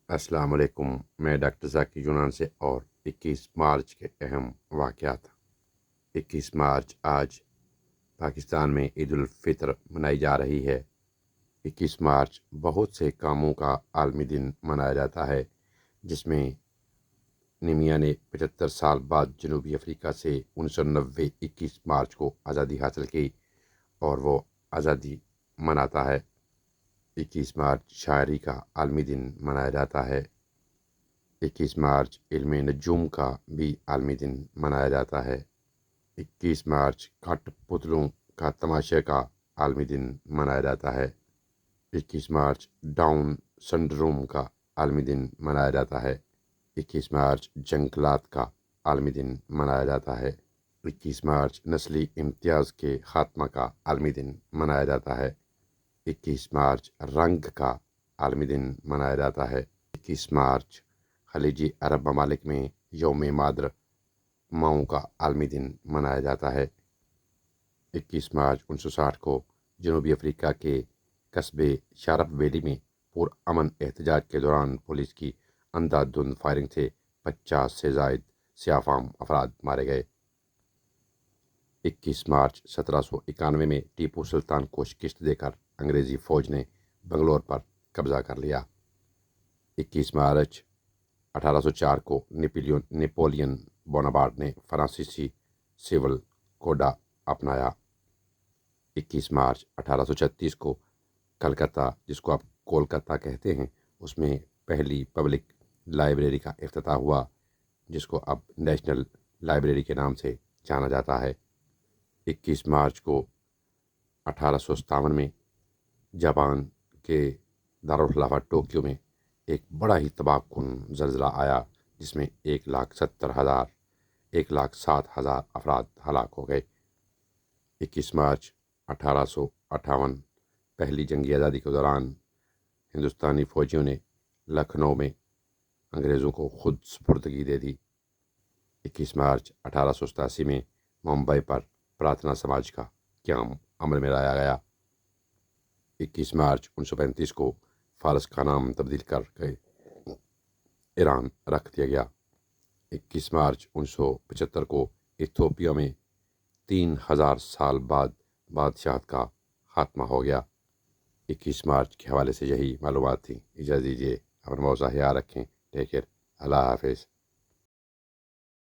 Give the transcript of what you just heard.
السلام علیکم، میں ڈاکٹر ذاکر یونان سے اور 21 مارچ کے اہم واقعات۔ 21 مارچ آج پاکستان میں عید الفطر منائی جا رہی ہے۔ 21 مارچ بہت سے کاموں کا عالمی دن منایا جاتا ہے، جس میں نمیا نے 75 سال بعد جنوبی افریقہ سے 1990 21 مارچ کو آزادی حاصل کی اور وہ آزادی مناتا ہے۔ 21 مارچ شاعری کا عالمی دن منایا جاتا ہے۔ 21 مارچ علم نجوم کا بھی عالمی دن منایا جاتا ہے۔ 21 مارچ کٹ پتلوں کا تماشے کا عالمی دن منایا جاتا ہے۔ 21 مارچ ڈاؤن سنڈروم کا عالمی دن منایا جاتا ہے۔ 21 مارچ جنگلات کا عالمی دن منایا جاتا ہے۔ 21 مارچ نسلی امتیاز کے خاتمہ کا عالمی دن منایا جاتا ہے۔ 21 مارچ رنگ کا عالمی دن منایا جاتا ہے۔ 21 مارچ خلیجی عرب ممالک میں یوم مادر ماؤں کا عالمی دن منایا جاتا ہے۔ 21 مارچ 1960 کو جنوبی افریقہ کے قصبے شارپ ویلی میں پرامن احتجاج کے دوران پولیس کی اندھا دھند فائرنگ سے 50 سے زائد سیاہ فام افراد مارے گئے۔ 21 مارچ 1791 میں ٹیپو سلطان کو شکست دے کر انگریزی فوج نے بنگلور پر قبضہ کر لیا۔ 21 مارچ 1804 کو نیپولین بوناپارٹ نے فرانسیسی سول کوڈ اپنایا۔ 21 مارچ 1836 کو کلکتہ، جس کو آپ کولکتہ کہتے ہیں، اس میں پہلی پبلک لائبریری کا افتتاح ہوا، جس کو اب نیشنل لائبریری کے نام سے جانا جاتا ہے۔ 21 مارچ کو 1857 میں جاپان کے دارالخلافہ ٹوکیو میں ایک بڑا ہی تباہ کن زلزلہ آیا، جس میں 1,70,000 افراد ہلاک ہو گئے۔ 21 مارچ 1858 پہلی جنگ آزادی کے دوران ہندوستانی فوجیوں نے لکھنؤ میں انگریزوں کو خود سپردگی دے دی۔ 21 مارچ 1887 میں ممبئی پر پرارتھنا سماج کا قیام عمل میں لایا گیا۔ 21 مارچ 1935 کو فارس کا نام تبدیل کر کے ایران رکھ دیا گیا۔ 21 مارچ 1975 کو ایتھوپیا میں 3000 سال بعد بادشاہت کا خاتمہ ہو گیا۔ 21 مارچ کے حوالے سے یہی معلومات تھیں۔ اجازت دیجیے، اپنا بہت سا خیال رکھیں۔ ٹیک کیئر، اللہ حافظ۔